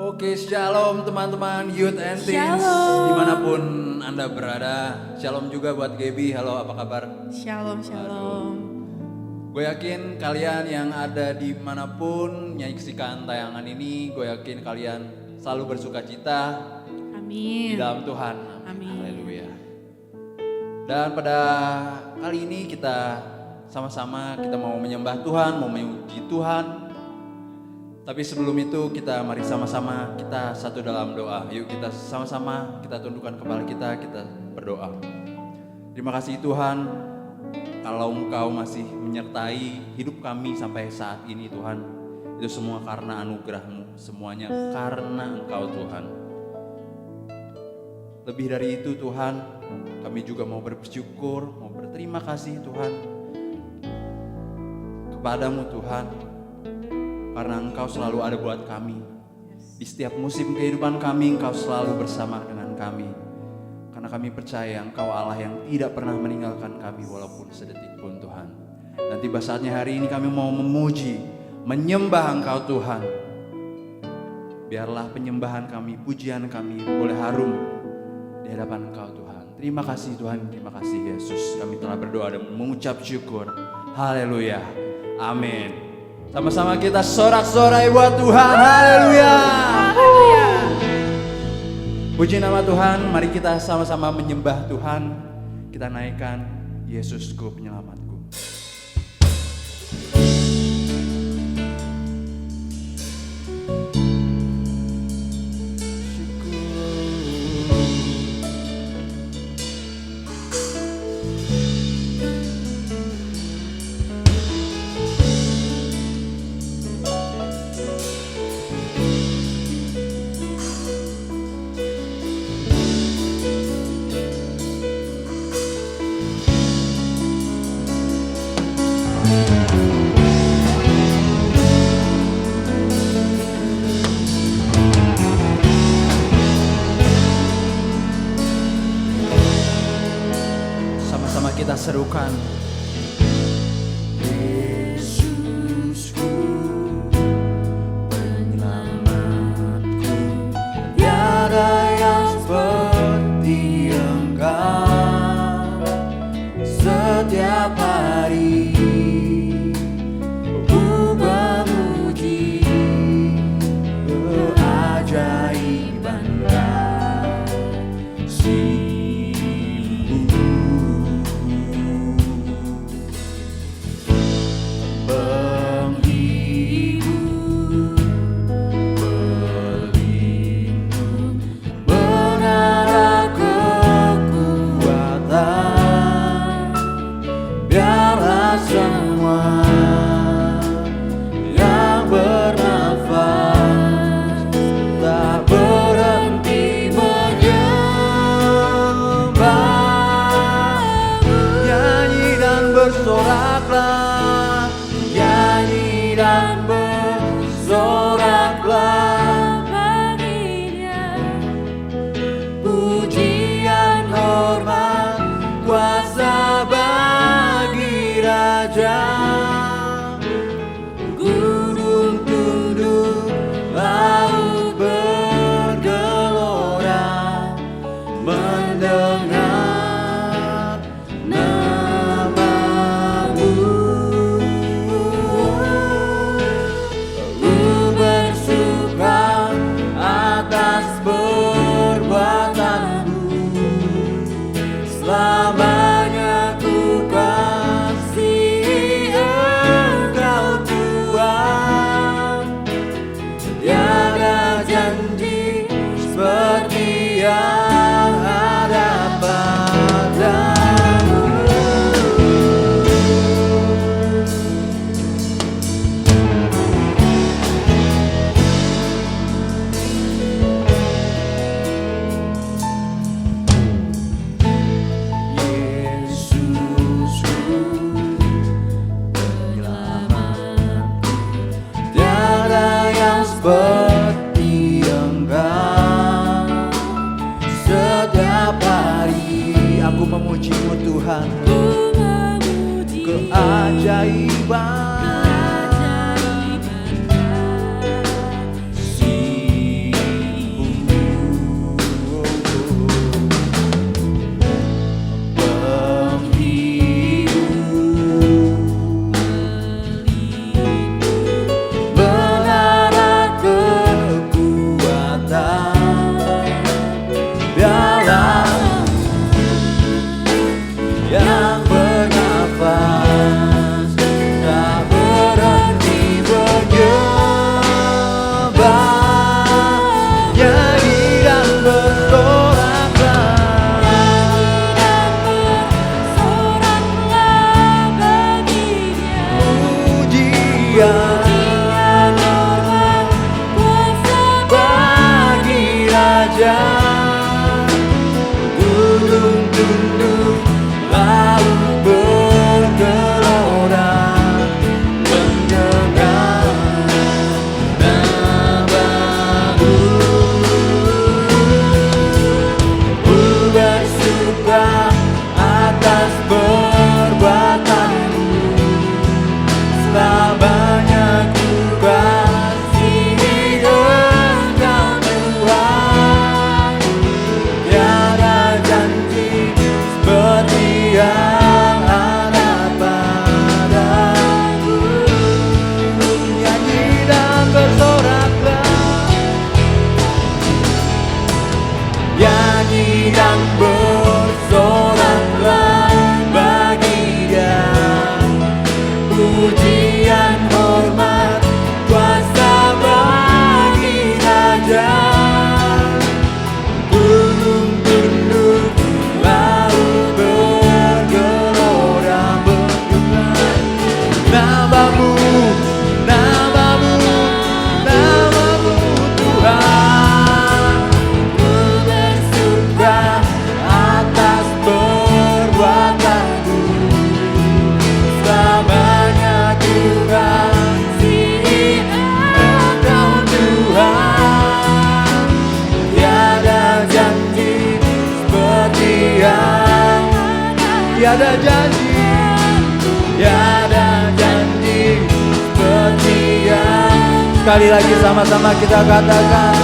Oke, shalom teman-teman Youth and Teens Shalom. dimanapun Anda berada. Shalom juga buat Gaby, halo apa kabar? Shalom, shalom. Gue yakin kalian yang ada dimanapun menyaksikan tayangan ini, gue yakin kalian selalu bersuka cita di Amin. dalam Tuhan. Amin. Haleluya. Dan pada kali ini kita sama-sama kita mau menyembah Tuhan, mau memuji Tuhan. Tapi sebelum itu mari sama-sama kita satu dalam doa. Yuk kita sama-sama kita tundukkan kepala kita berdoa. Terima kasih Tuhan, kalau Engkau masih menyertai hidup kami sampai saat ini Tuhan. Itu semua karena anugerah-Mu, semuanya karena Engkau Tuhan. Lebih dari itu Tuhan, kami juga mau bersyukur, mau berterima kasih Tuhan kepadamu Tuhan. Karena Engkau selalu ada buat kami. Di setiap musim kehidupan kami, Engkau selalu bersama dengan kami. Karena kami percaya Engkau Allah yang tidak pernah meninggalkan kami walaupun sedetik pun Tuhan. Dan tiba saatnya hari ini kami mau memuji, menyembah Engkau Tuhan. Biarlah penyembahan kami, pujian kami boleh harum di hadapan Engkau Tuhan. Terima kasih Tuhan, terima kasih Yesus. Kami telah berdoa dan mengucap syukur. Haleluya. Amin. Sama-sama kita sorak-sorai buat Tuhan. Haleluya. Puji nama Tuhan. Mari kita sama-sama menyembah Tuhan. Kita naikkan Yesusku penyelamatku. Sama-sama kita serukan. Yesusku, penyelamatku, tiada yang seperti Engkau. Setiap hari ku memuji keajaiban kasih-Mu. Penghibur, pelindung, menara kekuatan. Biarlah semua yang bernafas tak berhenti menyembah-Mu. Nyanyi dan bersoraklah, nyanyi dan bersoraklah baginya. Pujian, hormat, kuasa bagi Raja. Gunung tunduk, laut bergelora, mendengar nama-Mu. Ku bersuka atas perbuatan-Mu. Selamanya ku kasih Engkau Tuhan. Tiada janji seperti yang ada padamu. Yesusku, penyelamatku, tiada yang seperti Engkau. Setiap hari aku memuji-Mu Tuhan, keajaiban kasih-Mu. pujian hormat kuasa bagi Raja. Gunung tunduk, laut bergelora mendengar namamu. Ku bersuka atas perbuatanmu, selamanya ku kasihi Engkau Tuhan. Tiada janji seperti yang ada padamu. Nyanyi dan bersoraklah, nyanyi dan bersoraklah bagi Dia. Pujian hormat kuasa bagi Raja. Gunung tunduk, laut bergelora mendengar namamu, namamu, namamu Tuhan. Ku bersuka atas perbuatanmu, selamanya ku kasihi Engkau Tuhan. Tiada janji seperti yang tiada janji, tiada janji seperti yang. Sekali lagi sama-sama kita katakan,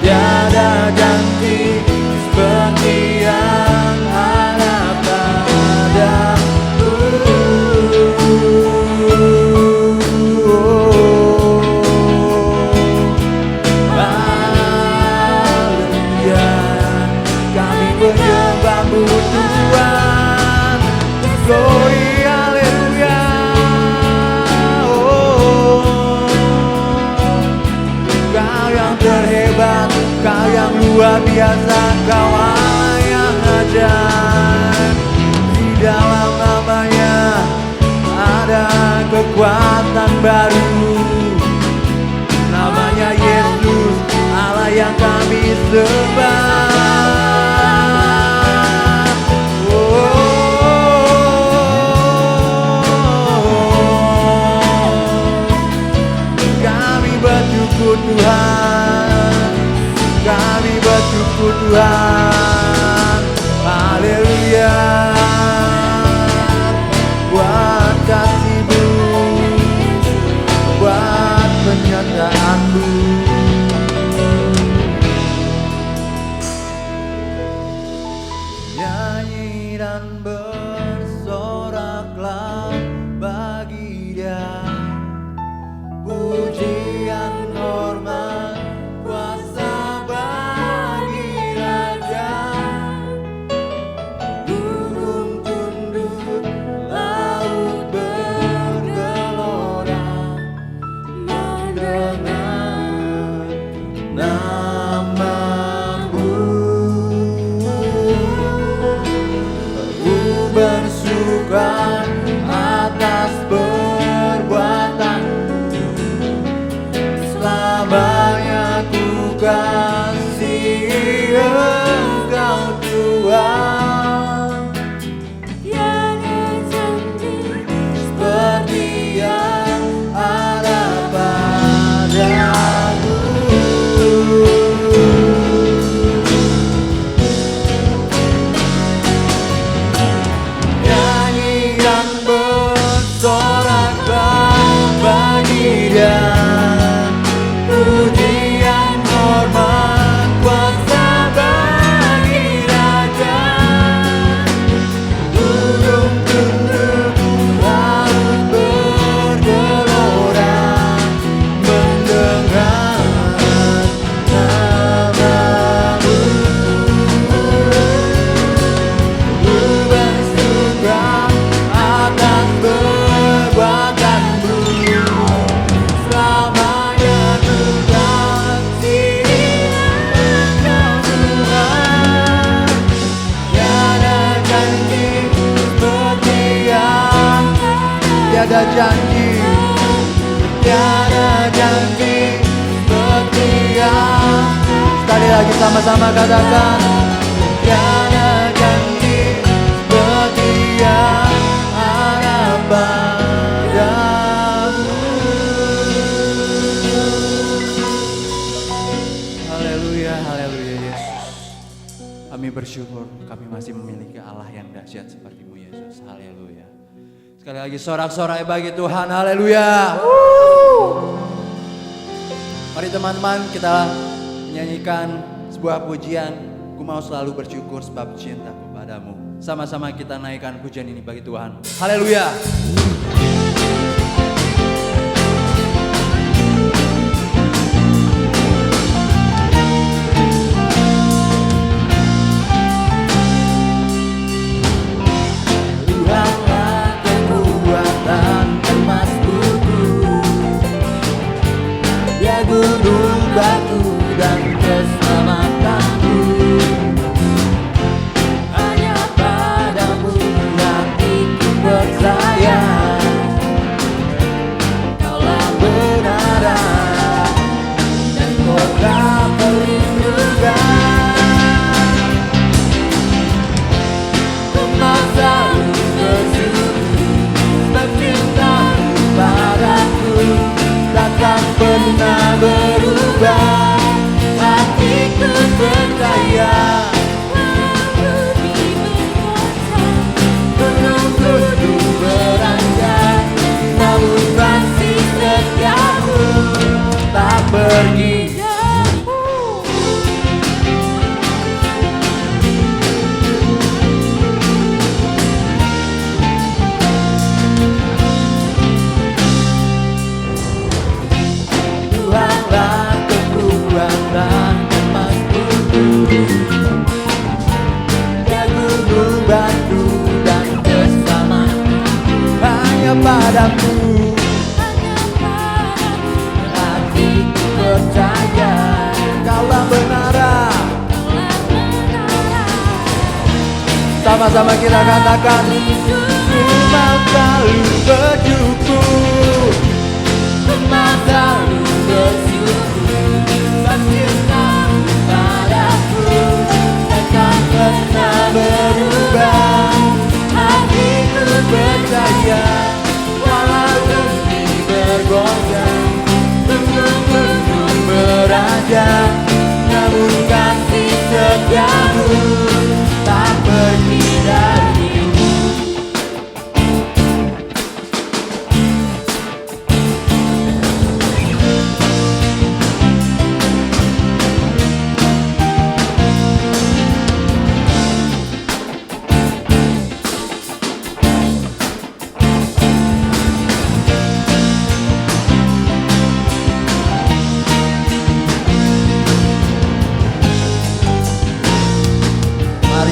tiada janji seperti yang ada padamu. Haleluya, kami menyembah-Mu Tuhan. Glory, haleluya. Oh, Kau yang terhebat, Kau yang luar biasa, Kau Allah yang ajaib. Di dalam namanya ada kekuatan baru. Namanya Yesus, Allah yang kami sembah. Kami bersyukur Tuhan, kami bersyukur Tuhan. Haleluya, buat kasih-Mu, buat penyertaan-Mu. Nyanyi dan bersoraklah bagi Dia. Pujian hormat kuasa bagi Raja. Gunung tunduk, laut bergelora mendengar namamu. Ku bersyukur atas perbuatanmu, selamanya ku kasihi Engkau Tuhan. Tiada janji seperti yang ada padamu. Nyanyi dan bersoraklah bagi Dia. Pujian hormat kuasa bagi Raja. Gunung tunduk, laut bergelora mendengar namamu. Ku bersyukur atas perbuatanmu, selamanya ku kasihi Engkau Tuhan. Tiada janji seperti yang tiada janji tiada janji setia. Sekali lagi sama-sama katakan, tiada janji setia ada padamu. Haleluya, haleluya Yesus. Kami bersyukur kami masih memiliki Allah yang dahsyat seperti-Mu Yesus. Haleluya. Sekali lagi sorak-sorai bagi Tuhan. Haleluya. Mari teman-teman kita menyanyikan sebuah pujian. Ku mau selalu bersyukur sebab cintaku padamu. Sama-sama kita naikkan pujian ini bagi Tuhan. Haleluya. Gunung, batu, dan keselamatanku hanya padamu hatiku percaya. Kaulah benaran dan kota perlindungan. Ku mau selalu bersyukur sebab cintamu padaku takkan pernah berubah. Hatiku percaya gunung-gunung beranjak, namun kasih setiamu tak pergi. Padamu, hatiku percaya Kaulah benaran. Sama-sama kita katakan, ku mau selalu bersyukur, ku mau selalu bersyukur sebab cintamu padaku takkan pernah berubah. Hatiku percaya bergoyang, gunung-gunung beranjak, namun kasih setiamu tak pergi dariku.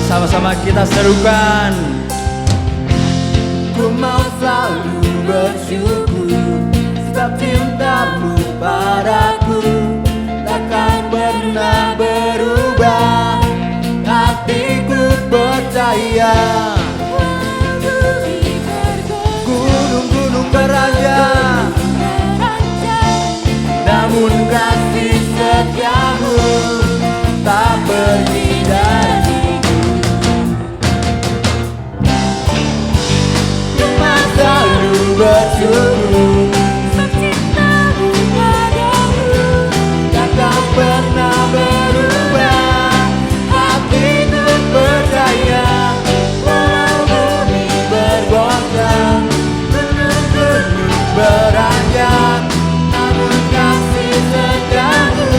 Sama-sama kita serukan. Ku mau selalu bersyukur sebab cintamu padaku takkan pernah berubah. Hatiku percaya gunung-gunung beranjak, namun kasih setiamu tak pergi dari. Selalu bersyukur sebab cintamu padaku takkan pernah berubah. Hatiku percaya walau bumi bergoncang, gunung-gunung beranjak, namun kasih setiamu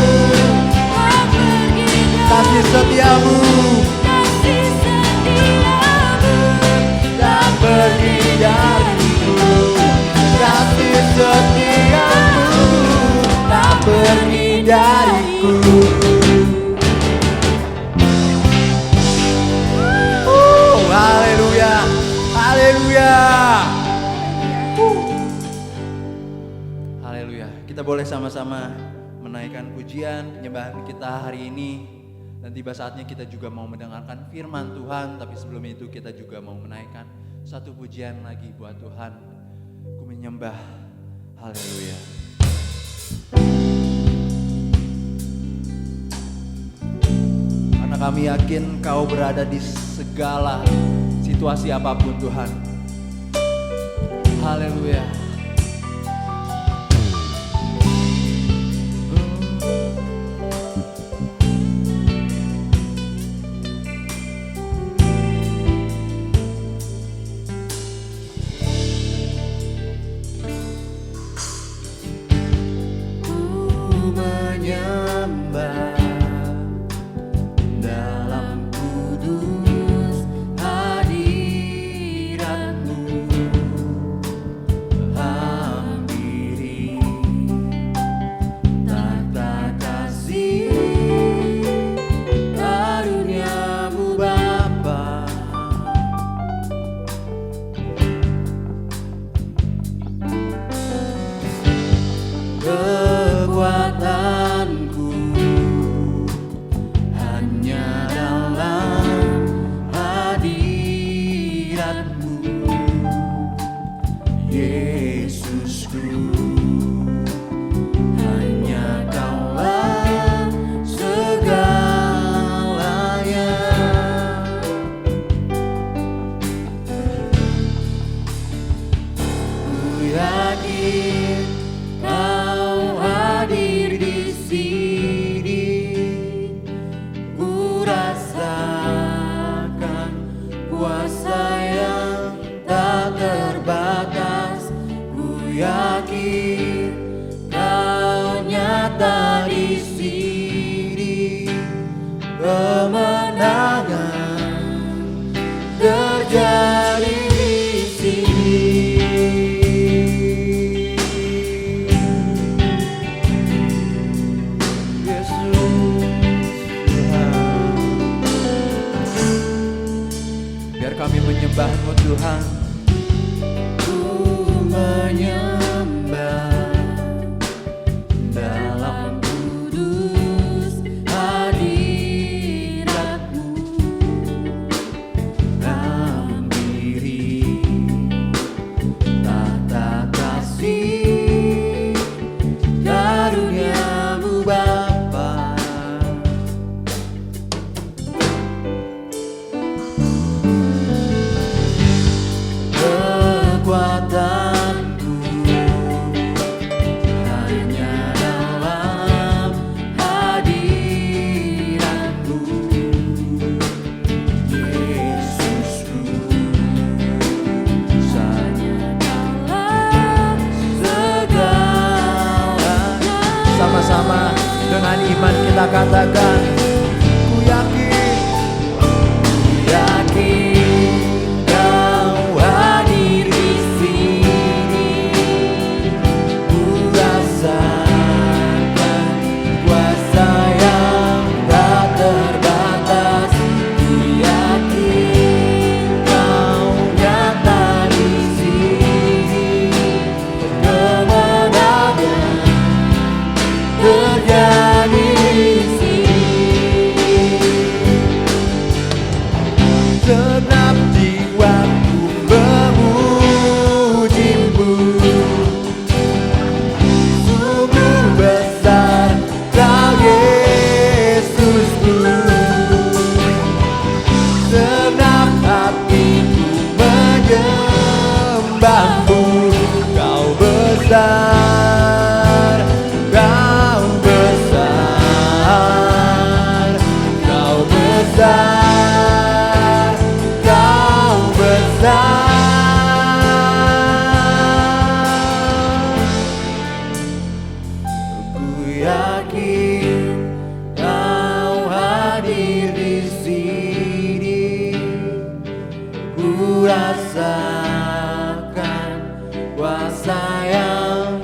tak pergi. Kasih setiamu tak pergi dariku. Kasih setiamu tak pergi dariku. Haleluya, haleluya, haleluya. Kita boleh sama-sama menaikkan pujian penyembahan kita hari ini. Dan tiba saatnya kita juga mau mendengarkan firman Tuhan. Tapi sebelum itu kita juga mau menaikkan satu pujian lagi buat Tuhan. Ku menyembah. Haleluya. Kami yakin Kau berada di segala situasi apapun Tuhan. Haleluya. Kekuatanku hanya dalam hadirat-Mu, Yesusku. Hanya Kaulah segalanya. Ku yakin Kau hadir di sini, ku rasakan kuasa yang tak terbatas. Ku yakin Kau nyata di sini, kemenangan terjadi di sini. Biar kami menyembah-Mu Tuhan. Ku menyembah dalam kudus hadirat-Mu, hampiri tata kasih karunia-Mu Bapa. Kekuatanku hanya dalam hadirat-Mu, Yesusku. Hanya dalam segalanya. Sama-sama dengan iman kita katakan, ku yakin, Ku yakin Kau hadir di sini, ku rasakan kuasa yang tak terbatas. Ku yakin Kau nyata di sini, kemenangan terjadi di sini. genap jiwaku memuji-Mu. Sungguh besar Kau Yesusku, Genap hatiku menyembah-Mu. Kau besar, Kau besar, Kau besar, Kau besar. ku yakin Kau hadir di sini, ku rasakan kuasa yang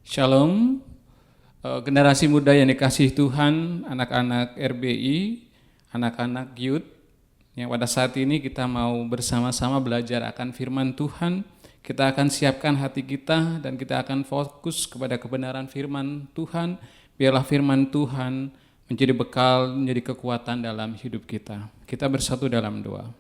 Shalom, generasi muda yang dikasihi Tuhan, anak-anak RBI, anak-anak youth, yang pada saat ini kita mau bersama-sama belajar akan firman Tuhan. Kita akan siapkan hati kita dan kita akan fokus kepada kebenaran firman Tuhan. Biarlah firman Tuhan menjadi bekal, menjadi kekuatan dalam hidup kita. Kita bersatu dalam doa.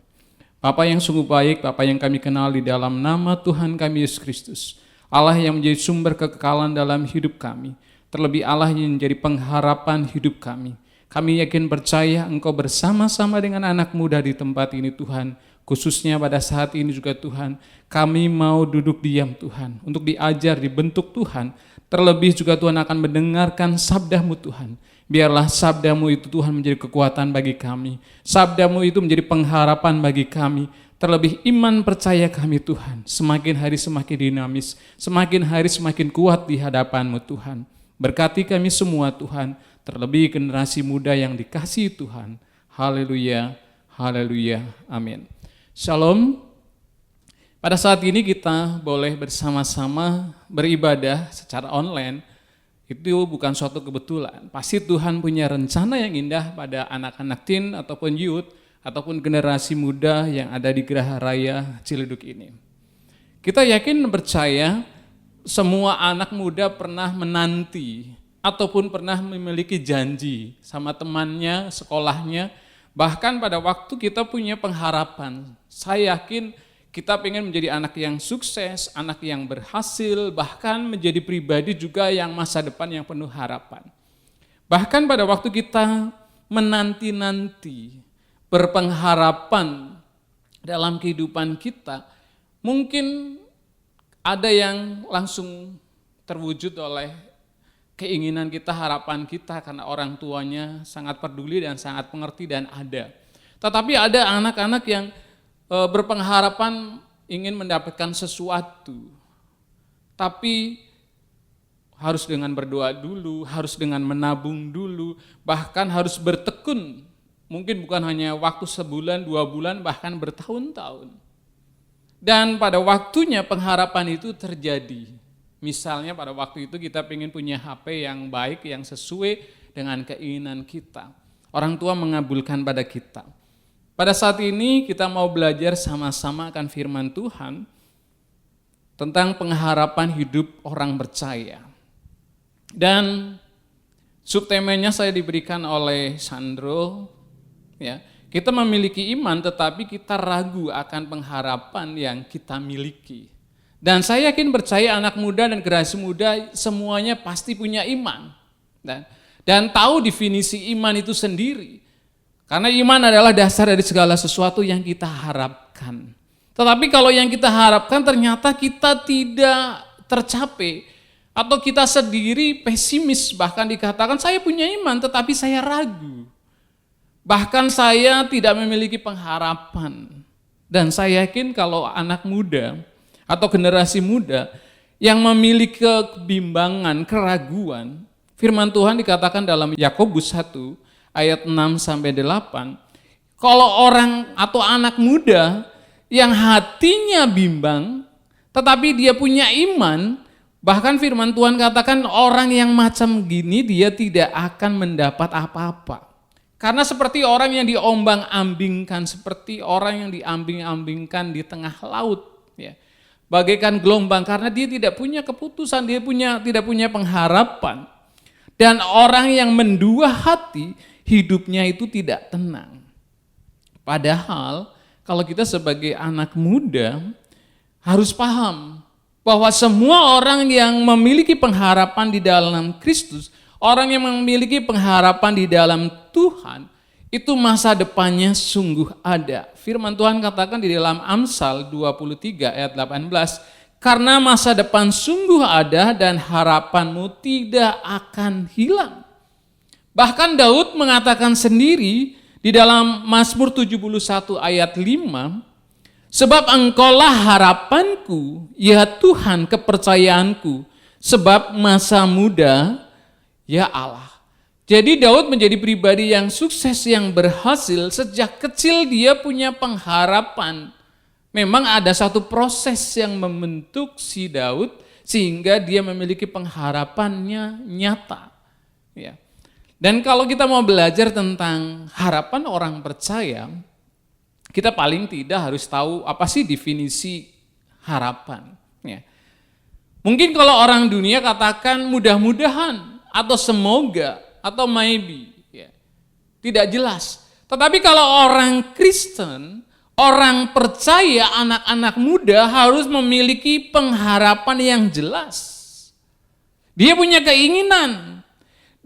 Bapa yang sungguh baik, Bapa yang kami kenal di dalam nama Tuhan kami Yesus Kristus, Allah yang menjadi sumber kekekalan dalam hidup kami, terlebih Allah yang menjadi pengharapan hidup kami. Kami yakin percaya Engkau bersama-sama dengan anak muda di tempat ini Tuhan, khususnya pada saat ini juga Tuhan, kami mau duduk diam Tuhan, untuk diajar, dibentuk Tuhan, terlebih juga Tuhan akan mendengarkan sabda-Mu Tuhan. Biarlah sabda-Mu itu Tuhan menjadi kekuatan bagi kami, sabda-Mu itu menjadi pengharapan bagi kami, terlebih iman percaya kami Tuhan, semakin hari semakin dinamis, semakin hari semakin kuat di hadapan-Mu Tuhan. Berkati kami semua Tuhan, terlebih generasi muda yang dikasihi Tuhan. Haleluya, haleluya, amin. Shalom. Pada saat ini kita boleh bersama-sama beribadah secara online. Itu bukan suatu kebetulan. Pasti Tuhan punya rencana yang indah pada anak-anak teen ataupun youth, ataupun generasi muda yang ada di Geraha Raya Ciledug ini. Kita yakin percaya semua anak muda pernah menanti ataupun pernah memiliki janji sama temannya, sekolahnya, bahkan pada waktu kita punya pengharapan. Saya yakin kita pengen menjadi anak yang sukses, anak yang berhasil, bahkan menjadi pribadi juga yang masa depan yang penuh harapan. Bahkan pada waktu kita menanti-nanti, berpengharapan dalam kehidupan kita, mungkin ada yang langsung terwujud oleh keinginan kita, harapan kita karena orang tuanya sangat peduli dan sangat mengerti dan ada. Tetapi ada anak-anak yang berpengharapan ingin mendapatkan sesuatu, tapi harus dengan berdoa dulu, harus dengan menabung dulu, bahkan harus bertekun. Mungkin bukan hanya waktu sebulan, 2 bulan, bahkan bertahun-tahun. Dan pada waktunya pengharapan itu terjadi. Misalnya pada waktu itu kita ingin punya HP yang baik, yang sesuai dengan keinginan kita. Orang tua mengabulkan pada kita. Pada saat ini kita mau belajar sama-sama akan firman Tuhan tentang pengharapan hidup orang percaya. Dan subtemanya saya diberikan oleh Sandro. Ya, kita memiliki iman tetapi kita ragu akan pengharapan yang kita miliki. Dan saya yakin percaya anak muda dan generasi muda semuanya pasti punya iman. Dan tahu definisi iman itu sendiri. Karena iman adalah dasar dari segala sesuatu yang kita harapkan. Tetapi kalau yang kita harapkan ternyata kita tidak tercapai. Atau kita sendiri pesimis, bahkan dikatakan saya punya iman tetapi saya ragu. Bahkan saya tidak memiliki pengharapan. Dan saya yakin kalau anak muda atau generasi muda yang memiliki kebimbangan, keraguan, firman Tuhan dikatakan dalam Yakobus 1 ayat 6-8, kalau orang atau anak muda yang hatinya bimbang tetapi dia punya iman, bahkan firman Tuhan katakan orang yang macam gini dia tidak akan mendapat apa-apa. Karena seperti orang yang diombang-ambingkan, seperti orang yang diambing-ambingkan di tengah laut, ya. Bagaikan gelombang, karena dia tidak punya keputusan, dia tidak punya pengharapan. Dan orang yang mendua hati, hidupnya itu tidak tenang. Padahal kalau kita sebagai anak muda harus paham bahwa semua orang yang memiliki pengharapan di dalam Kristus, orang yang memiliki pengharapan di dalam Tuhan, itu masa depannya sungguh ada. Firman Tuhan katakan di dalam Amsal 23 ayat 18, karena masa depan sungguh ada dan harapanmu tidak akan hilang. Bahkan Daud mengatakan sendiri di dalam Mazmur 71 ayat 5, sebab engkaulah harapanku, ya Tuhan kepercayaanku, sebab masa muda, ya Allah. Jadi Daud menjadi pribadi yang sukses, yang berhasil. Sejak kecil dia punya pengharapan. Memang ada satu proses yang membentuk si Daud sehingga dia memiliki pengharapannya nyata. Ya. Dan kalau kita mau belajar tentang harapan orang percaya, kita paling tidak harus tahu apa sih definisi harapan. Ya. Mungkin kalau orang dunia katakan mudah-mudahan atau semoga atau maybe, ya. Tidak jelas. Tetapi kalau orang Kristen, orang percaya, anak-anak muda harus memiliki pengharapan yang jelas. Dia punya keinginan.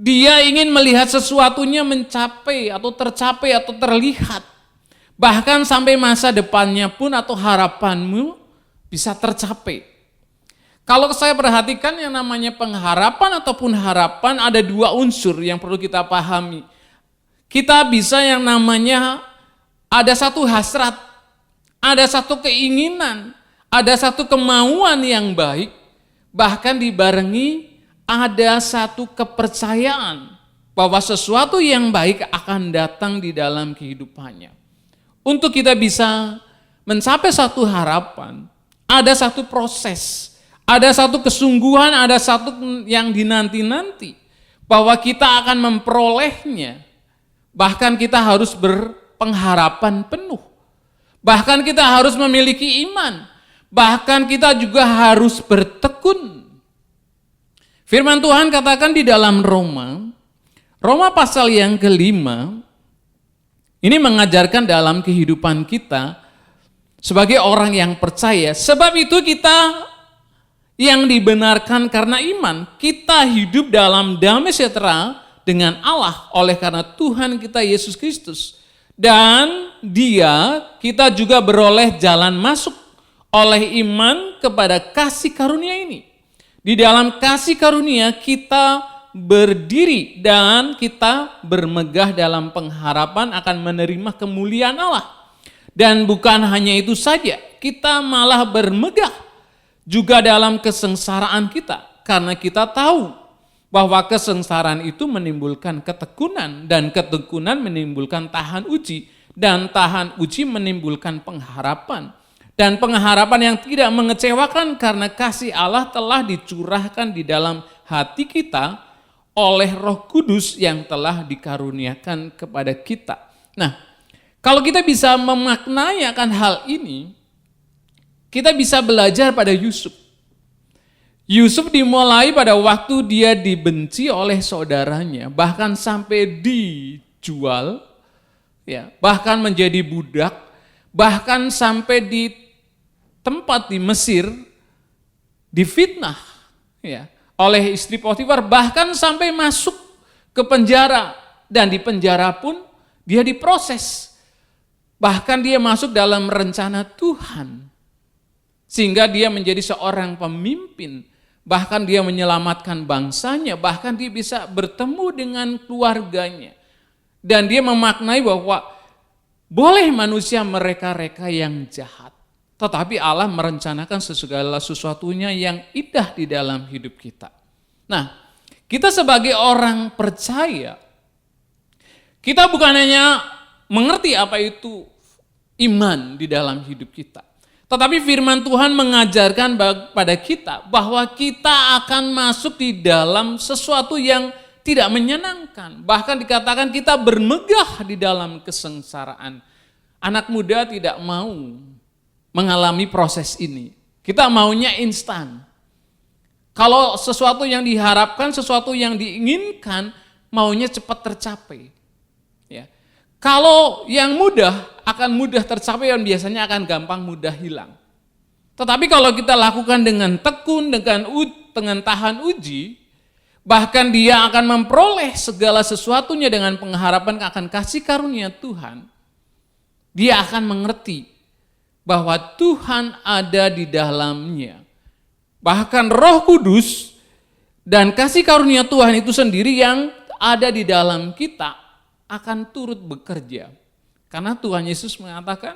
Dia ingin melihat sesuatunya mencapai atau tercapai atau terlihat. Bahkan sampai masa depannya pun atau harapanmu bisa tercapai. Kalau saya perhatikan yang namanya pengharapan ataupun harapan ada dua unsur yang perlu kita pahami. Kita bisa yang namanya ada satu hasrat, ada satu keinginan, ada satu kemauan yang baik, bahkan dibarengi ada satu kepercayaan bahwa sesuatu yang baik akan datang di dalam kehidupannya. Untuk kita bisa mencapai satu harapan, ada satu proses, ada satu kesungguhan, ada satu yang dinanti-nanti bahwa kita akan memperolehnya. Bahkan kita harus berpengharapan penuh. Bahkan kita harus memiliki iman. Bahkan kita juga harus bertekun. Firman Tuhan katakan di dalam Roma pasal yang ke-5, ini mengajarkan dalam kehidupan kita sebagai orang yang percaya. Sebab itu kita yang dibenarkan karena iman, kita hidup dalam damai sejahtera dengan Allah oleh karena Tuhan kita Yesus Kristus. Dan kita juga beroleh jalan masuk oleh iman kepada kasih karunia ini. Di dalam kasih karunia kita berdiri dan kita bermegah dalam pengharapan akan menerima kemuliaan Allah. Dan bukan hanya itu saja, kita malah bermegah juga dalam kesengsaraan kita. Karena kita tahu bahwa kesengsaraan itu menimbulkan ketekunan dan ketekunan menimbulkan tahan uji. Dan tahan uji menimbulkan pengharapan. Dan pengharapan yang tidak mengecewakan karena kasih Allah telah dicurahkan di dalam hati kita oleh Roh Kudus yang telah dikaruniakan kepada kita. Nah, kalau kita bisa memaknai akan hal ini, kita bisa belajar pada Yusuf. Yusuf dimulai pada waktu dia dibenci oleh saudaranya, bahkan sampai dijual, ya, bahkan menjadi budak, bahkan sampai di tempat di Mesir difitnah, ya, oleh istri Potifar, bahkan sampai masuk ke penjara, dan di penjara pun dia diproses, bahkan dia masuk dalam rencana Tuhan, sehingga dia menjadi seorang pemimpin, bahkan dia menyelamatkan bangsanya, bahkan dia bisa bertemu dengan keluarganya, dan dia memaknai bahwa boleh manusia mereka-reka yang jahat, tetapi Allah merencanakan segala sesuatunya yang indah di dalam hidup kita. Nah, kita sebagai orang percaya, kita bukan hanya mengerti apa itu iman di dalam hidup kita. Tetapi firman Tuhan mengajarkan pada kita bahwa kita akan masuk di dalam sesuatu yang tidak menyenangkan. Bahkan dikatakan kita bermegah di dalam kesengsaraan. Anak muda tidak mau mengalami proses ini. Kita maunya instan. Kalau sesuatu yang diharapkan, sesuatu yang diinginkan, maunya cepat tercapai. Ya. Kalau yang mudah akan mudah tercapai dan biasanya akan gampang mudah hilang. Tetapi kalau kita lakukan dengan tekun, dengan tahan uji, bahkan dia akan memperoleh segala sesuatunya dengan pengharapan akan kasih karunia Tuhan, dia akan mengerti bahwa Tuhan ada di dalamnya. Bahkan Roh Kudus dan kasih karunia Tuhan itu sendiri yang ada di dalam kita akan turut bekerja. Karena Tuhan Yesus mengatakan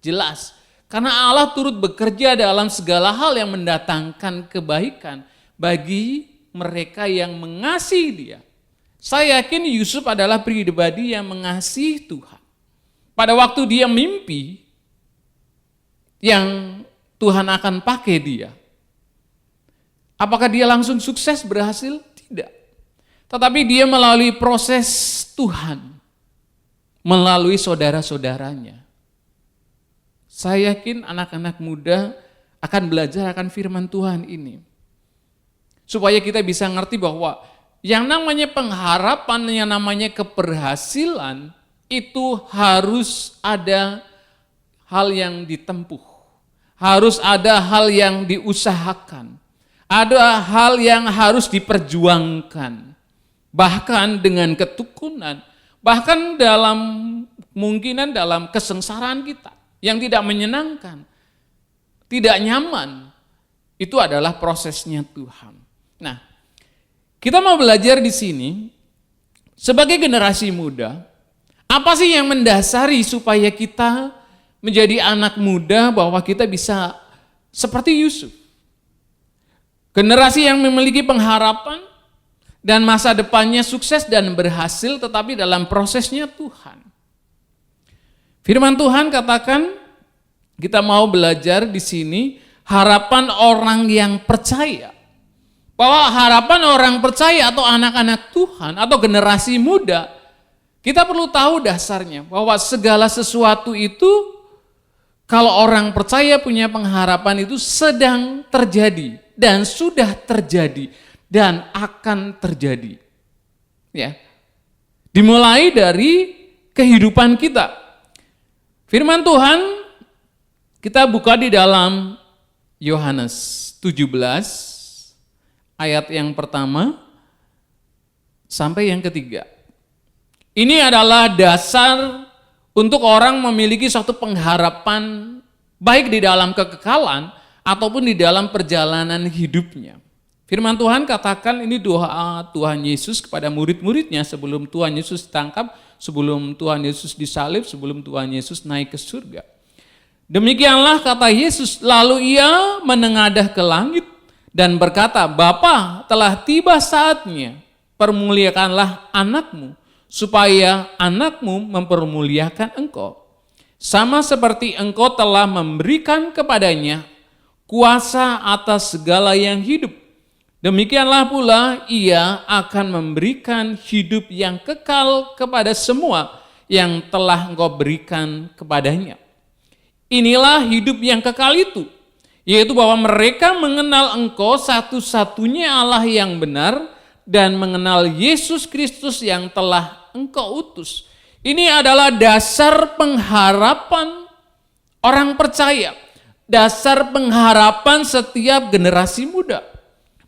jelas, karena Allah turut bekerja dalam segala hal yang mendatangkan kebaikan bagi mereka yang mengasihi Dia. Saya yakin Yusuf adalah pribadi yang mengasihi Tuhan. Pada waktu dia mimpi yang Tuhan akan pakai dia, Apakah dia langsung sukses, berhasil? Tidak. Tetapi dia melalui proses Tuhan, melalui saudara-saudaranya. Saya yakin anak-anak muda akan belajar akan firman Tuhan ini. Supaya kita bisa ngerti bahwa yang namanya pengharapan, yang namanya keberhasilan, itu harus ada hal yang ditempuh. Harus ada hal yang diusahakan. Ada hal yang harus diperjuangkan. Bahkan dengan ketekunan, bahkan mungkinan dalam kesengsaraan kita yang tidak menyenangkan, tidak nyaman, itu adalah prosesnya Tuhan. Nah, kita mau belajar di sini sebagai generasi muda, apa sih yang mendasari supaya kita menjadi anak muda bahwa kita bisa seperti Yusuf. Generasi yang memiliki pengharapan dan masa depannya sukses dan berhasil, tetapi dalam prosesnya Tuhan. Firman Tuhan katakan, kita mau belajar di sini harapan orang yang percaya. Bahwa harapan orang percaya atau anak-anak Tuhan atau generasi muda, kita perlu tahu dasarnya bahwa segala sesuatu itu kalau orang percaya punya pengharapan itu sedang terjadi dan sudah terjadi dan akan terjadi. Ya. Dimulai dari kehidupan kita. Firman Tuhan kita buka di dalam Yohanes 17 ayat yang pertama sampai yang ketiga. Ini adalah dasar untuk orang memiliki suatu pengharapan baik di dalam kekekalan ataupun di dalam perjalanan hidupnya. Firman Tuhan katakan, ini doa Tuhan Yesus kepada murid-muridnya sebelum Tuhan Yesus ditangkap, sebelum Tuhan Yesus disalib, sebelum Tuhan Yesus naik ke surga. Demikianlah kata Yesus, lalu ia menengadah ke langit dan berkata, Bapa, telah tiba saatnya, permuliakanlah anakmu, supaya anakmu mempermuliakan engkau. Sama seperti engkau telah memberikan kepadanya kuasa atas segala yang hidup. Demikianlah pula ia akan memberikan hidup yang kekal kepada semua yang telah engkau berikan kepadanya. Inilah hidup yang kekal itu, yaitu bahwa mereka mengenal engkau satu-satunya Allah yang benar dan mengenal Yesus Kristus yang telah engkau utus. Ini adalah dasar pengharapan orang percaya, dasar pengharapan setiap generasi muda.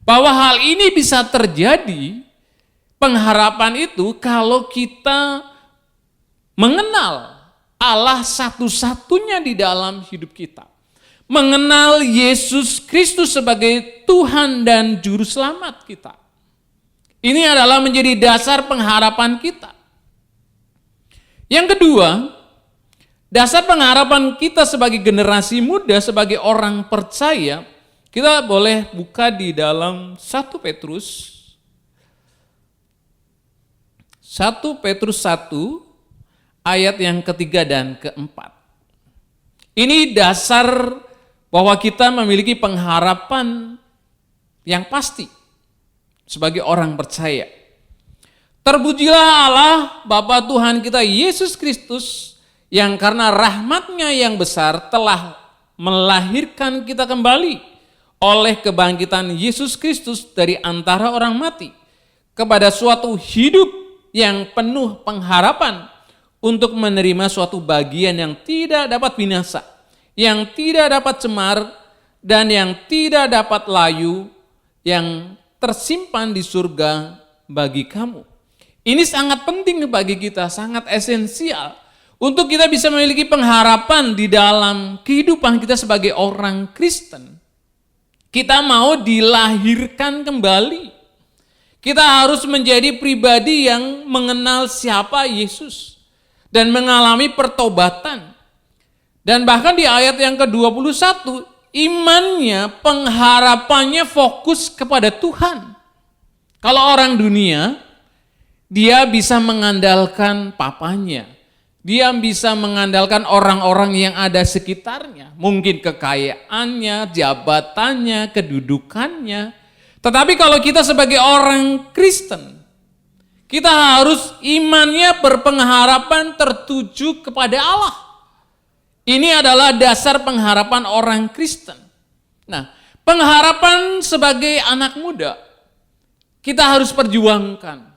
Bahwa hal ini bisa terjadi, pengharapan itu kalau kita mengenal Allah satu-satunya di dalam hidup kita. Mengenal Yesus Kristus sebagai Tuhan dan Juru Selamat kita. Ini adalah menjadi dasar pengharapan kita. Yang kedua, dasar pengharapan kita sebagai generasi muda, sebagai orang percaya, kita boleh buka di dalam 1 Petrus 1 ayat yang ketiga dan keempat. Ini dasar bahwa kita memiliki pengharapan yang pasti sebagai orang percaya. Terpujilah Allah Bapa Tuhan kita Yesus Kristus yang karena rahmat-Nya yang besar telah melahirkan kita kembali oleh kebangkitan Yesus Kristus dari antara orang mati kepada suatu hidup yang penuh pengharapan untuk menerima suatu bagian yang tidak dapat binasa, yang tidak dapat cemar, dan yang tidak dapat layu, yang tersimpan di surga bagi kamu. Ini sangat penting bagi kita, sangat esensial untuk kita bisa memiliki pengharapan di dalam kehidupan kita sebagai orang Kristen. Kita mau dilahirkan kembali. Kita harus menjadi pribadi yang mengenal siapa Yesus dan mengalami pertobatan. Dan bahkan di ayat yang ke-21, imannya, pengharapannya fokus kepada Tuhan. Kalau orang dunia, dia bisa mengandalkan papanya. Dia bisa mengandalkan orang-orang yang ada sekitarnya. Mungkin kekayaannya, jabatannya, kedudukannya. Tetapi kalau kita sebagai orang Kristen, kita harus imannya berpengharapan tertuju kepada Allah. Ini adalah dasar pengharapan orang Kristen. Nah, pengharapan sebagai anak muda, kita harus perjuangkan.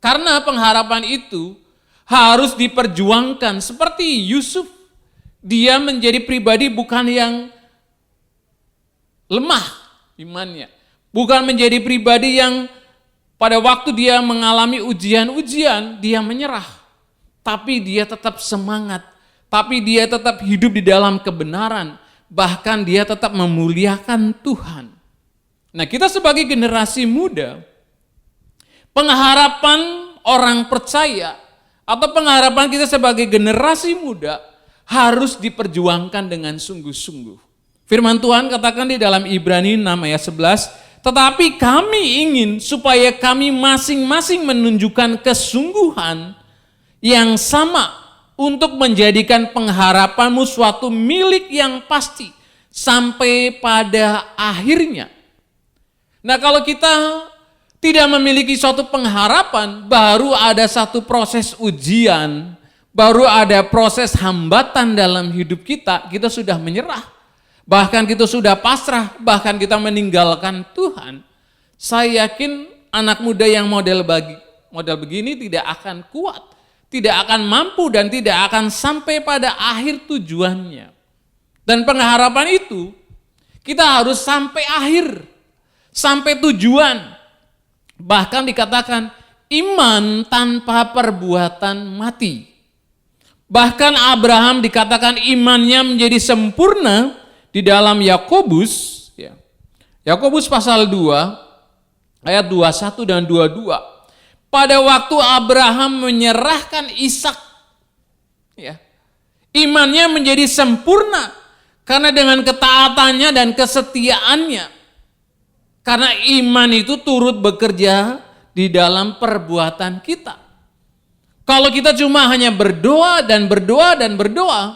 Karena pengharapan itu harus diperjuangkan seperti Yusuf. Dia menjadi pribadi bukan yang lemah imannya. Bukan menjadi pribadi yang pada waktu dia mengalami ujian-ujian, dia menyerah. Tapi dia tetap semangat. Tapi dia tetap hidup di dalam kebenaran. Bahkan dia tetap memuliakan Tuhan. Nah, kita sebagai generasi muda, pengharapan orang percaya atau pengharapan kita sebagai generasi muda harus diperjuangkan dengan sungguh-sungguh. Firman Tuhan katakan di dalam Ibrani 6 ayat 11, tetapi kami ingin supaya kami masing-masing menunjukkan kesungguhan yang sama untuk menjadikan pengharapanmu suatu milik yang pasti sampai pada akhirnya. Nah, kalau kita tidak memiliki suatu pengharapan, baru ada satu proses ujian, baru ada proses hambatan dalam hidup kita, kita sudah menyerah. Bahkan kita sudah pasrah, bahkan kita meninggalkan Tuhan. Saya yakin anak muda yang model begini tidak akan kuat, tidak akan mampu dan tidak akan sampai pada akhir tujuannya. Dan pengharapan itu kita harus sampai akhir, sampai tujuan. Bahkan dikatakan iman tanpa perbuatan mati. Bahkan Abraham dikatakan imannya menjadi sempurna di dalam Yakobus, ya. Yakobus pasal 2 ayat 21 dan 22. Pada waktu Abraham menyerahkan Ishak, ya, imannya menjadi sempurna karena dengan ketaatannya dan kesetiaannya. Karena iman itu turut bekerja di dalam perbuatan kita. Kalau kita cuma hanya berdoa dan berdoa dan berdoa,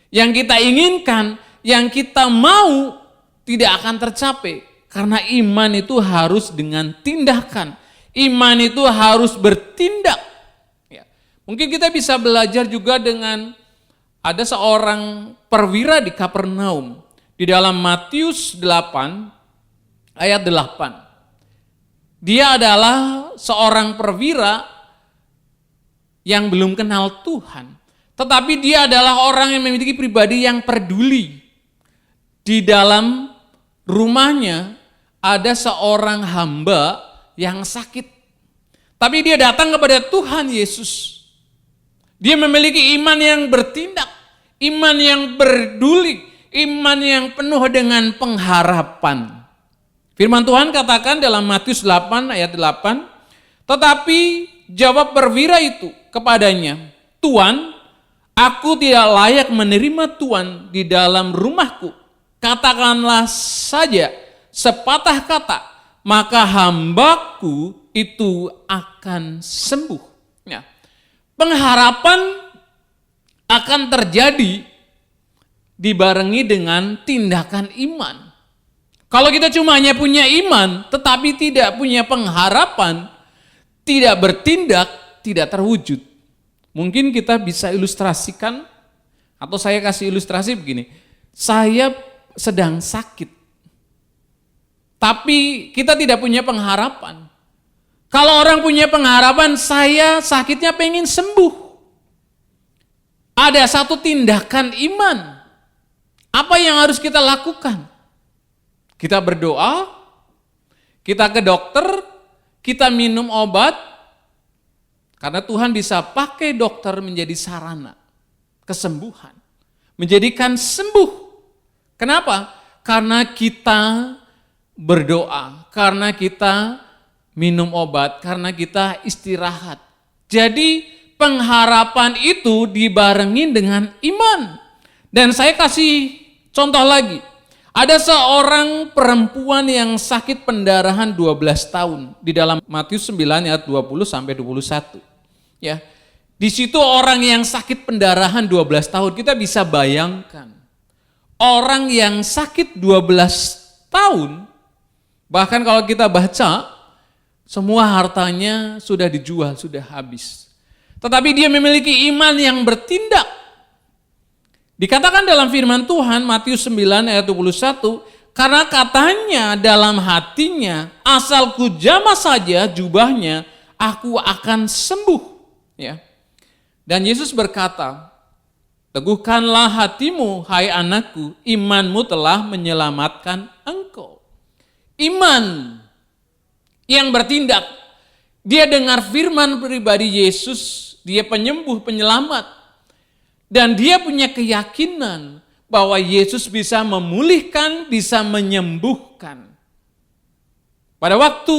yang kita inginkan, yang kita mau tidak akan tercapai. Karena iman itu harus dengan tindakan. Iman itu harus bertindak. Ya. Mungkin kita bisa belajar juga dengan ada seorang perwira di Kapernaum. Di dalam Matius 8 ayat 8. Dia adalah seorang perwira yang belum kenal Tuhan. Tetapi dia adalah orang yang memiliki pribadi yang peduli. Di dalam rumahnya ada seorang hamba yang sakit. Tapi dia datang kepada Tuhan Yesus. Dia memiliki iman yang bertindak, iman yang peduli, iman yang penuh dengan pengharapan. Firman Tuhan katakan dalam Matius 8 ayat 8, tetapi jawab perwira itu kepadanya, Tuan, aku tidak layak menerima Tuan di dalam rumahku. Katakanlah saja sepatah kata, maka hambaku itu akan sembuh. Ya. Pengharapan akan terjadi dibarengi dengan tindakan iman. Kalau kita cuma hanya punya iman, tetapi tidak punya pengharapan, tidak bertindak, tidak terwujud. Mungkin kita bisa ilustrasikan, atau saya kasih ilustrasi begini, saya sedang sakit, tapi kita tidak punya pengharapan. Kalau orang punya pengharapan, saya sakitnya pengen sembuh. Ada satu tindakan iman. Apa yang harus kita lakukan? Kita berdoa, kita ke dokter, kita minum obat, karena Tuhan bisa pakai dokter menjadi sarana kesembuhan, menjadikan sembuh. Kenapa? Karena kita berdoa, karena kita minum obat, karena kita istirahat. Jadi pengharapan itu dibarengi dengan iman. Dan saya kasih contoh lagi. Ada seorang perempuan yang sakit pendarahan 12 tahun di dalam Matius 9 ayat 20 sampai 21. Ya. Di situ orang yang sakit pendarahan 12 tahun, kita bisa bayangkan. Orang yang sakit 12 tahun Bahkan kalau kita baca, semua hartanya sudah dijual, sudah habis. Tetapi dia memiliki iman yang bertindak. Dikatakan dalam firman Tuhan, Matius 9 ayat 21, karena katanya dalam hatinya, asal ku jamah saja jubahnya, aku akan sembuh. Ya. Dan Yesus berkata, teguhkanlah hatimu, hai anakku, imanmu telah menyelamatkan engkau. Iman yang bertindak. Dia dengar firman pribadi Yesus, dia penyembuh, penyelamat. Dan dia punya keyakinan bahwa Yesus bisa memulihkan, bisa menyembuhkan. Pada waktu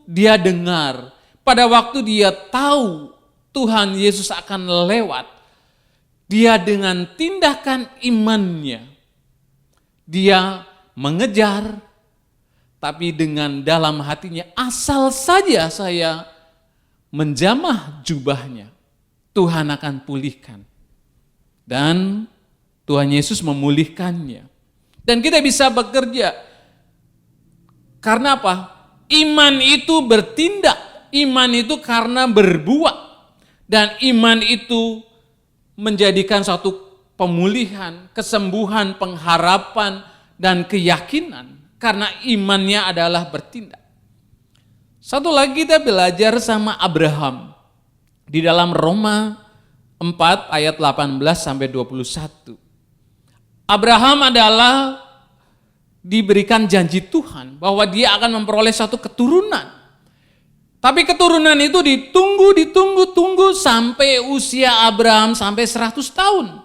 dia dengar, pada waktu dia tahu Tuhan Yesus akan lewat, dia dengan tindakan imannya, dia mengejar, tapi dengan dalam hatinya, asal saja saya menjamah jubahnya, Tuhan akan pulihkan. Dan Tuhan Yesus memulihkannya. Dan kita bisa bekerja. Karena apa? Iman itu bertindak. Iman itu karena berbuat. Dan iman itu menjadikan suatu pemulihan, kesembuhan, pengharapan, dan keyakinan. Karena imannya adalah bertindak. Satu lagi kita belajar sama Abraham. Di dalam Roma 4 ayat 18 sampai 21. Abraham adalah diberikan janji Tuhan bahwa dia akan memperoleh satu keturunan. Tapi keturunan itu ditunggu sampai usia Abraham sampai 100 tahun.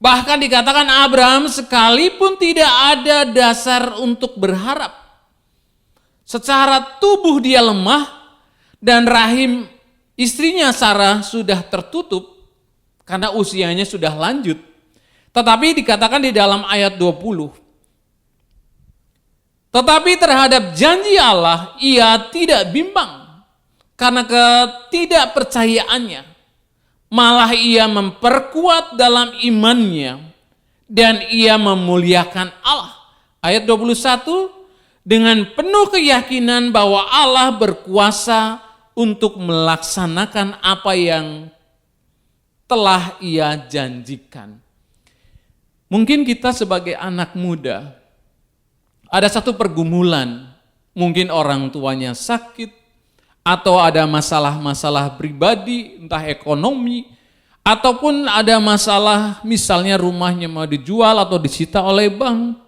Bahkan dikatakan Abraham sekalipun tidak ada dasar untuk berharap. Secara tubuh dia lemah dan rahim istrinya Sarah sudah tertutup karena usianya sudah lanjut. Tetapi dikatakan di dalam ayat 20. Tetapi terhadap janji Allah ia tidak bimbang karena ketidakpercayaannya. Malah ia memperkuat dalam imannya dan ia memuliakan Allah. Ayat 21, dengan penuh keyakinan bahwa Allah berkuasa untuk melaksanakan apa yang telah ia janjikan. Mungkin kita sebagai anak muda, ada satu pergumulan, mungkin orang tuanya sakit, atau ada masalah-masalah pribadi, entah ekonomi, ataupun ada masalah misalnya rumahnya mau dijual atau disita oleh bank.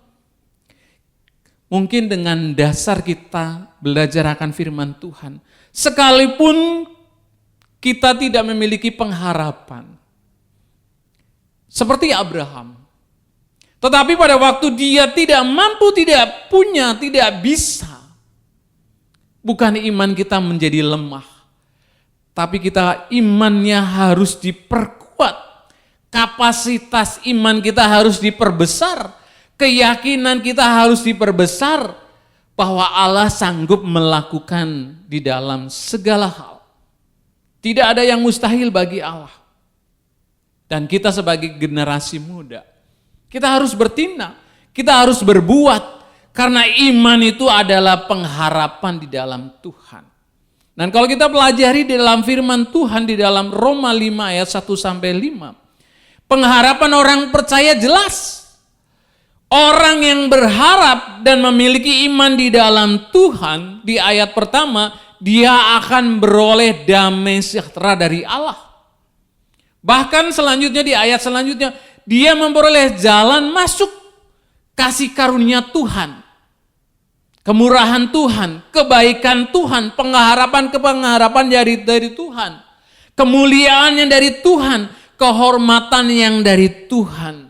Mungkin dengan dasar kita belajar akan firman Tuhan, sekalipun kita tidak memiliki pengharapan, seperti Abraham. Tetapi pada waktu dia tidak mampu, tidak punya, tidak bisa, bukan iman kita menjadi lemah, tapi kita imannya harus diperkuat, kapasitas iman kita harus diperbesar, keyakinan kita harus diperbesar, bahwa Allah sanggup melakukan di dalam segala hal. Tidak ada yang mustahil bagi Allah. Dan kita sebagai generasi muda, kita harus bertindak, kita harus berbuat, karena iman itu adalah pengharapan di dalam Tuhan. Dan kalau kita pelajari di dalam firman Tuhan di dalam Roma 5 ayat 1 sampai 5, pengharapan orang percaya jelas. Orang yang berharap dan memiliki iman di dalam Tuhan, di ayat pertama, dia akan beroleh damai sejahtera dari Allah. Bahkan selanjutnya di ayat selanjutnya, dia memperoleh jalan masuk kasih karunia Tuhan, kemurahan Tuhan, kebaikan Tuhan, pengharapan dari Tuhan, kemuliaan yang dari Tuhan, kehormatan yang dari Tuhan.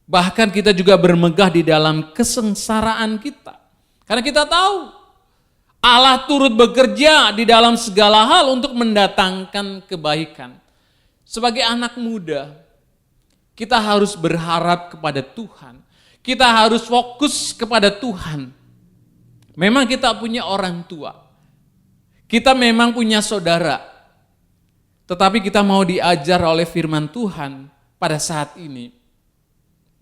Bahkan kita juga bermegah di dalam kesengsaraan kita. Karena kita tahu Allah turut bekerja di dalam segala hal untuk mendatangkan kebaikan. Sebagai anak muda, kita harus berharap kepada Tuhan. Kita harus fokus kepada Tuhan. Memang kita punya orang tua. Kita memang punya saudara. Tetapi kita mau diajar oleh firman Tuhan pada saat ini.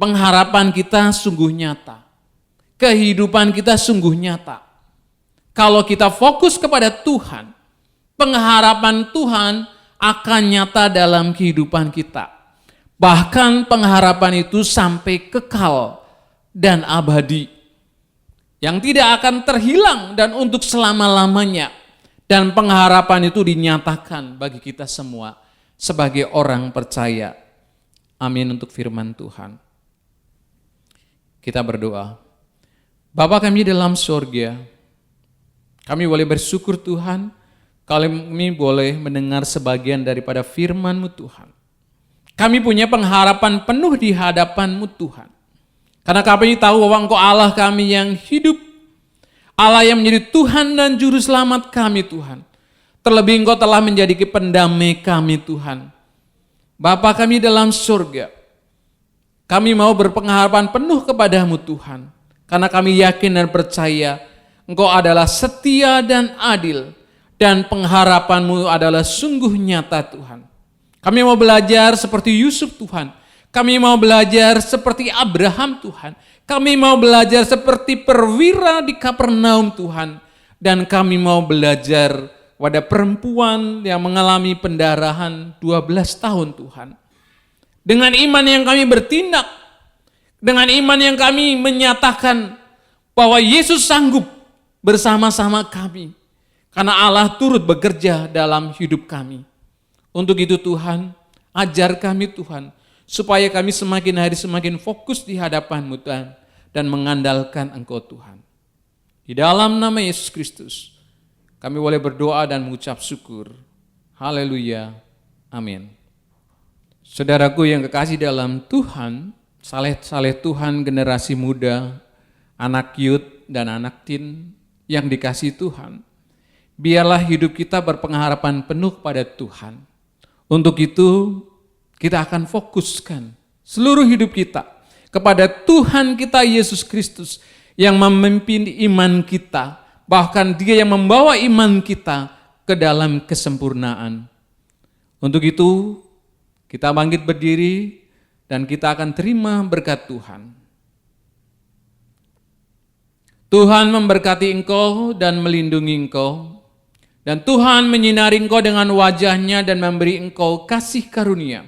Pengharapan kita sungguh nyata. kehidupan kita sungguh nyata. Kalau kita fokus kepada Tuhan, pengharapan Tuhan akan nyata dalam kehidupan kita. Bahkan pengharapan itu sampai kekal dan abadi, yang tidak akan terhilang dan untuk selama-lamanya. Dan pengharapan itu dinyatakan bagi kita semua sebagai orang percaya. Amin untuk firman Tuhan. Kita berdoa. Bapa kami dalam surga, kami boleh bersyukur Tuhan, kami boleh mendengar sebagian daripada firman-Mu Tuhan. Kami punya pengharapan penuh di hadapan-Mu Tuhan. Karena kami tahu bahwa Engkau Allah kami yang hidup, Allah yang menjadi Tuhan dan Juru Selamat kami Tuhan. Terlebih Engkau telah menjadi pendamai kami Tuhan. Bapa kami dalam surga, kami mau berpengharapan penuh kepadamu Tuhan. Karena kami yakin dan percaya Engkau adalah setia dan adil, dan pengharapan-Mu adalah sungguh nyata Tuhan. Kami mau belajar seperti Yusuf Tuhan. Kami mau belajar seperti Abraham Tuhan. Kami mau belajar seperti perwira di Kapernaum Tuhan. Dan kami mau belajar pada perempuan yang mengalami pendarahan 12 tahun Tuhan. Dengan iman yang kami bertindak, dengan iman yang kami menyatakan bahwa Yesus sanggup bersama-sama kami, karena Allah turut bekerja dalam hidup kami. Untuk itu Tuhan, ajar kami Tuhan, supaya kami semakin hari semakin fokus di hadapan-Mu Tuhan, dan mengandalkan Engkau Tuhan. Di dalam nama Yesus Kristus, kami boleh berdoa dan mengucap syukur. Haleluya. Amin. Saudaraku yang kekasih dalam Tuhan, saleh-saleh Tuhan, generasi muda, anak youth dan anak teen yang dikasihi Tuhan, biarlah hidup kita berpengharapan penuh pada Tuhan. Untuk itu, kita akan fokuskan seluruh hidup kita kepada Tuhan kita Yesus Kristus yang memimpin iman kita, bahkan Dia yang membawa iman kita ke dalam kesempurnaan. Untuk itu, kita bangkit berdiri dan kita akan terima berkat Tuhan. Tuhan memberkati engkau dan melindungi engkau, dan Tuhan menyinari engkau dengan wajah-Nya dan memberi engkau kasih karunia.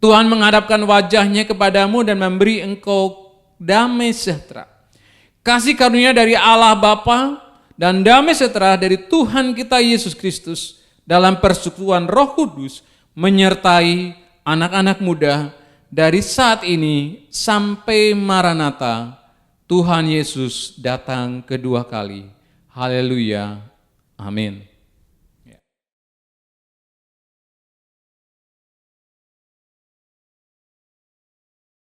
Tuhan menghadapkan wajah-Nya kepadamu dan memberi engkau damai sejahtera. Kasih karunia dari Allah Bapa dan damai sejahtera dari Tuhan kita Yesus Kristus dalam persekutuan Roh Kudus menyertai anak-anak muda dari saat ini sampai Maranatha. Tuhan Yesus datang kedua kali. Haleluya. Amin.